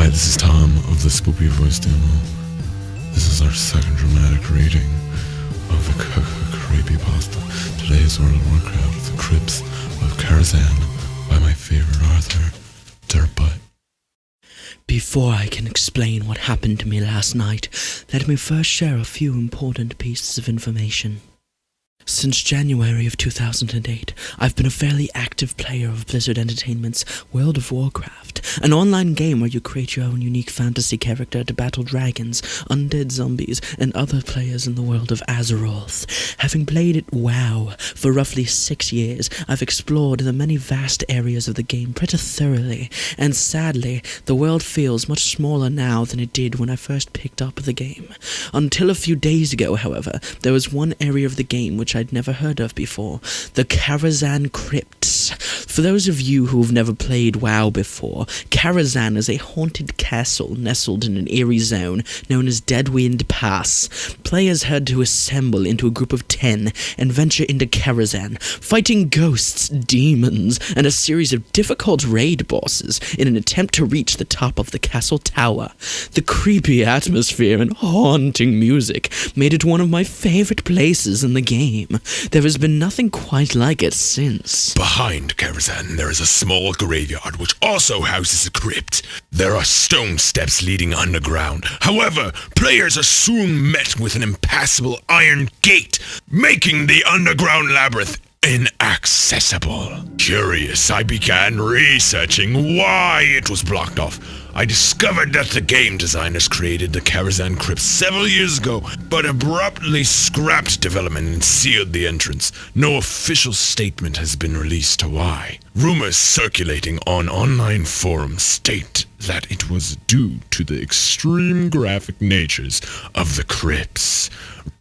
Hi, this is Tom of the Spoopy Voice Demo. This is our second dramatic reading of the creepypasta. Today is World of Warcraft, The Crypts of Karazhan by my favorite author, Dirtbutt. Before I can explain what happened to me last night, let me first share a few important pieces of information. Since January of 2008, I've been a fairly active player of Blizzard Entertainment's World of Warcraft, an online game where you create your own unique fantasy character to battle dragons, undead zombies, and other players in the world of Azeroth. Having played it WoW for roughly 6 years, I've explored the many vast areas of the game pretty thoroughly, and sadly, the world feels much smaller now than it did when I first picked up the game. Until a few days ago, however, there was one area of the game which I'd never heard of before, the Karazhan Crypts. For those of you who've never played WoW before, Karazhan is a haunted castle nestled in an eerie zone known as Deadwind Pass. Players had to assemble into a group of 10 and venture into Karazhan, fighting ghosts, demons, and a series of difficult raid bosses in an attempt to reach the top of the castle tower. The creepy atmosphere and haunting music made it one of my favorite places in the game. There has been nothing quite like it since. Behind Karazhan, there is a small graveyard which also houses a crypt. There are stone steps leading underground. However, players are soon met with an impassable iron gate, making the underground labyrinth inaccessible. Curious, I began researching why it was blocked off. I discovered that the game designers created the Karazhan Crypt several years ago, but abruptly scrapped development and sealed the entrance. No official statement has been released to why. Rumors circulating on online forums state that it was due to the extreme graphic natures of the crypts.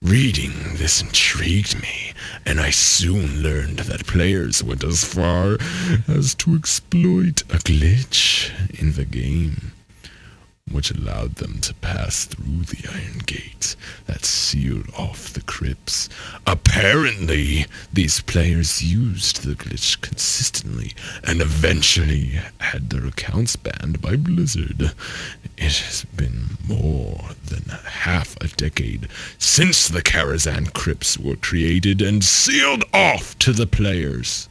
Reading this intrigued me, and I soon learned that players went as far as to exploit a glitch in the game, which allowed them to pass through the iron gate that sealed off the crypts. Apparently, these players used the glitch consistently and eventually had their accounts banned by Blizzard. It has been more than half a decade since the Karazhan Crypts were created and sealed off to the players.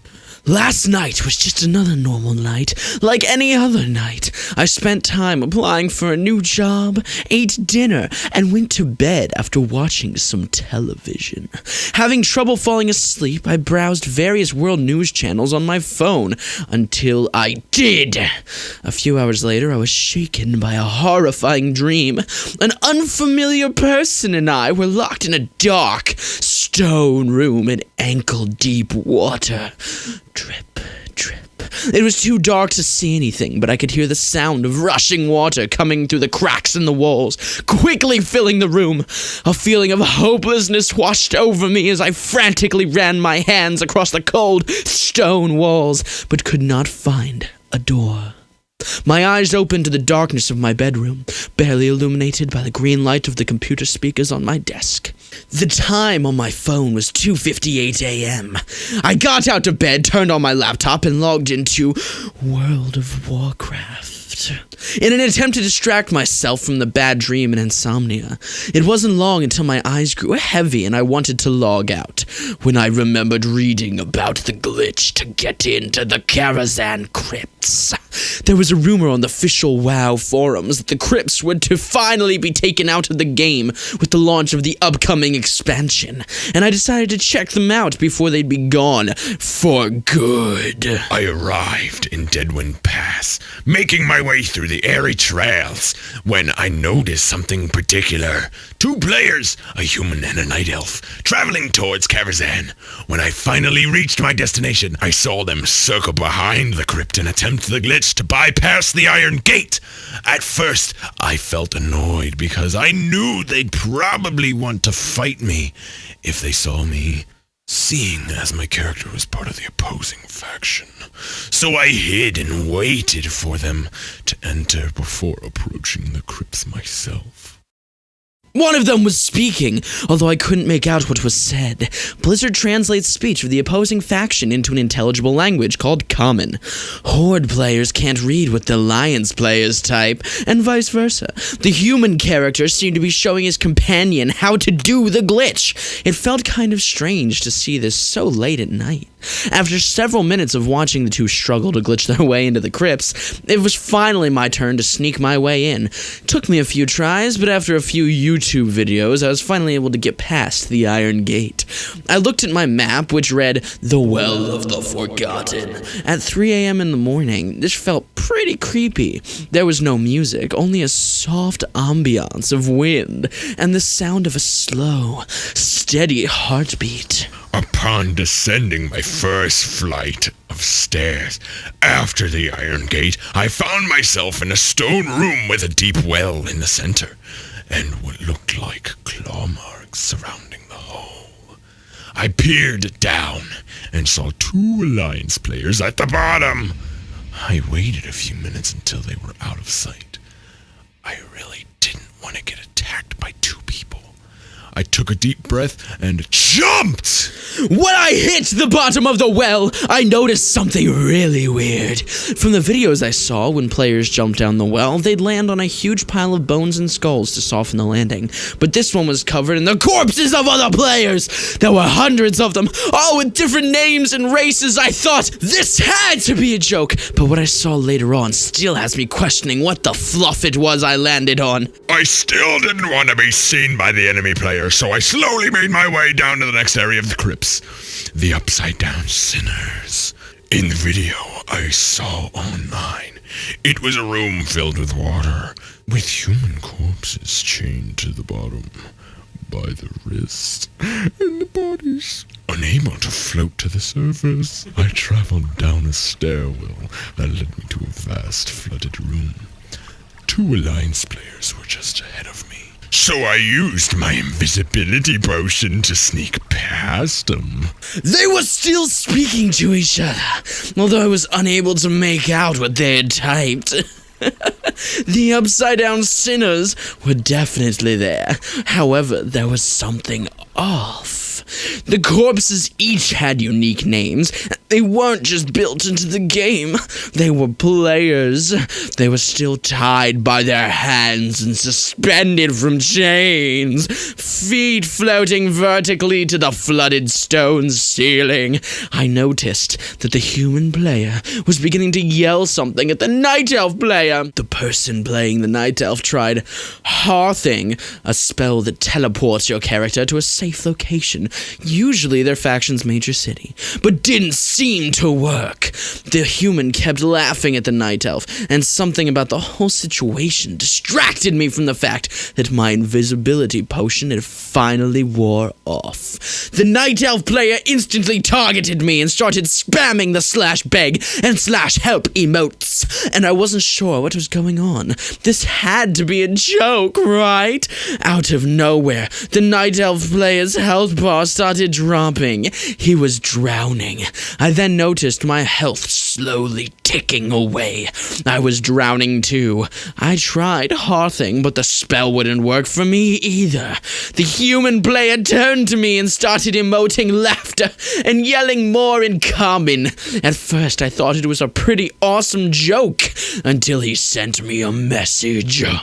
Last night was just another normal night, like any other night. I spent time applying for a new job, ate dinner, and went to bed after watching some television. Having trouble falling asleep, I browsed various world news channels on my phone, until I did. A few hours later, I was shaken by a horrifying dream. An unfamiliar person and I were locked in a dark, stone room in ankle-deep water. Drip, drip. It was too dark to see anything, but I could hear the sound of rushing water coming through the cracks in the walls, quickly filling the room. A feeling of hopelessness washed over me as I frantically ran my hands across the cold stone walls, but could not find a door. My eyes opened to the darkness of my bedroom, barely illuminated by the green light of the computer speakers on my desk. The time on my phone was 2:58 a.m. I got out of bed, turned on my laptop, and logged into World of Warcraft. In an attempt to distract myself from the bad dream and insomnia, it wasn't long until my eyes grew heavy and I wanted to log out, when I remembered reading about the glitch to get into the Karazhan Crypts. There was a rumor on the official WoW forums that the crypts were to finally be taken out of the game with the launch of the upcoming expansion, and I decided to check them out before they'd be gone for good. I arrived in Deadwind Pass, making my way through the airy trails, when I noticed something particular. 2 players, a human and a night elf, traveling towards Karazhan. When I finally reached my destination, I saw them circle behind the crypt and attempt the glitch to bypass the iron gate. At first, I felt annoyed because I knew they'd probably want to fight me if they saw me, seeing as my character was part of the opposing faction. So I hid and waited for them to enter before approaching the crypts myself. One of them was speaking, although I couldn't make out what was said. Blizzard translates speech of the opposing faction into an intelligible language called Common. Horde players can't read what the Alliance players type, and vice versa. The human character seemed to be showing his companion how to do the glitch. It felt kind of strange to see this so late at night. After several minutes of watching the two struggle to glitch their way into the crypts, it was finally my turn to sneak my way in. Took me a few tries, but after a few YouTube videos, I was finally able to get past the Iron Gate. I looked at my map, which read, "The Well of the Forgotten." At 3 a.m. in the morning, this felt pretty creepy. There was no music, only a soft ambiance of wind, and the sound of a slow, steady heartbeat. Upon descending my first flight of stairs after the Iron Gate, I found myself in a stone room with a deep well in the center, and what looked like claw marks surrounding the hole. I peered down and saw 2 Alliance players at the bottom. I waited a few minutes until they were out of sight. I really didn't want to get attacked by 2 people. I took a deep breath and jumped! When I hit the bottom of the well, I noticed something really weird. From the videos I saw, when players jumped down the well, they'd land on a huge pile of bones and skulls to soften the landing. But this one was covered in the corpses of other players. There were hundreds of them, all with different names and races. I thought this had to be a joke, but what I saw later on still has me questioning what the fluff it was I landed on. I still didn't want to be seen by the enemy player, so I slowly made my way down to the next area of the crypts. The Upside Down Sinners. In the video I saw online, it was a room filled with water, with human corpses chained to the bottom by the wrist, and the bodies unable to float to the surface. I traveled down a stairwell that led me to a vast flooded room. 2 Alliance players were just ahead of me, so I used my invisibility potion to sneak past them. They were still speaking to each other, although I was unable to make out what they had typed. The Upside Down Sinners were definitely there. However, there was something off. The corpses each had unique names. They weren't just built into the game. They were players. They were still tied by their hands and suspended from chains, feet floating vertically to the flooded stone ceiling. I noticed that the human player was beginning to yell something at the Night Elf player. The person playing the Night Elf tried Hearthing, a spell that teleports your character to a safe location, usually their faction's major city, but didn't seem to work. The human kept laughing at the Night Elf, and something about the whole situation distracted me from the fact that my invisibility potion had finally wore off. The Night Elf player instantly targeted me and started spamming the /beg and /help emotes, and I wasn't sure what was going on. This had to be a joke, right? Out of nowhere, the Night Elf player's health bar started dropping. He was drowning. I then noticed my health slowly ticking away. I was drowning too. I tried Hearthing, but the spell wouldn't work for me either. The human player turned to me and started emoting laughter and yelling more in Common. At first, I thought it was a pretty awesome joke, until he sent me a message. There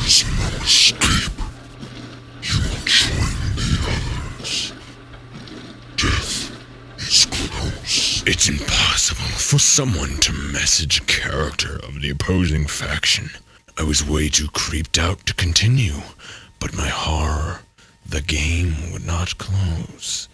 is no escape. You will join the others. Death is close. It's impossible for someone to message a character of the opposing faction. I was way too creeped out to continue, but my horror, the game would not close.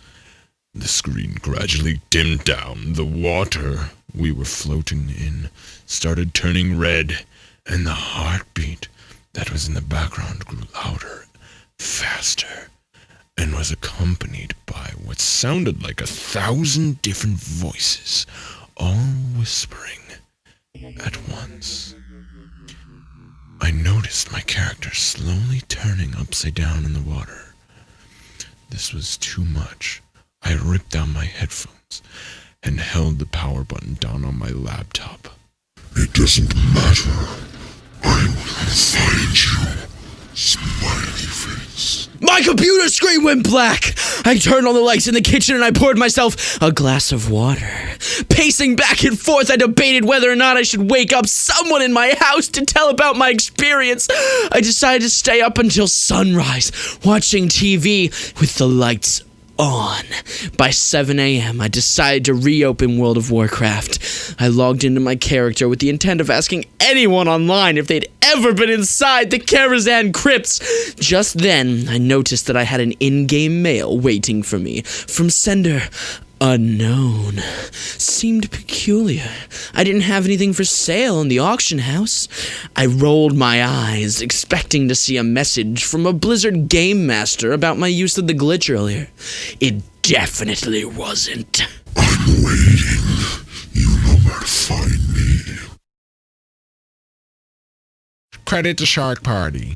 The screen gradually dimmed down. The water we were floating in started turning red, and the heartbeat that was in the background grew louder, faster, and was accompanied by what sounded like 1,000 different voices, all whispering at once. I noticed my character slowly turning upside down in the water. This was too much. I ripped down my headphones and held the power button down on my laptop. It doesn't matter. I will find you, smiley face. computer screen went black. I turned on the lights in the kitchen and I poured myself a glass of water. Pacing back and forth, I debated whether or not I should wake up someone in my house to tell about my experience. I decided to stay up until sunrise, watching TV with the lights on. By 7 a.m., I decided to reopen World of Warcraft. I logged into my character with the intent of asking anyone online if they'd ever been inside the Karazhan crypts. Just then, I noticed that I had an in-game mail waiting for me from sender unknown. Seemed peculiar. I didn't have anything for sale in the auction house. I rolled my eyes, expecting to see a message from a Blizzard game master about my use of the glitch earlier. It definitely wasn't. I'm waiting. You know where to find me. Credit to Shark Party.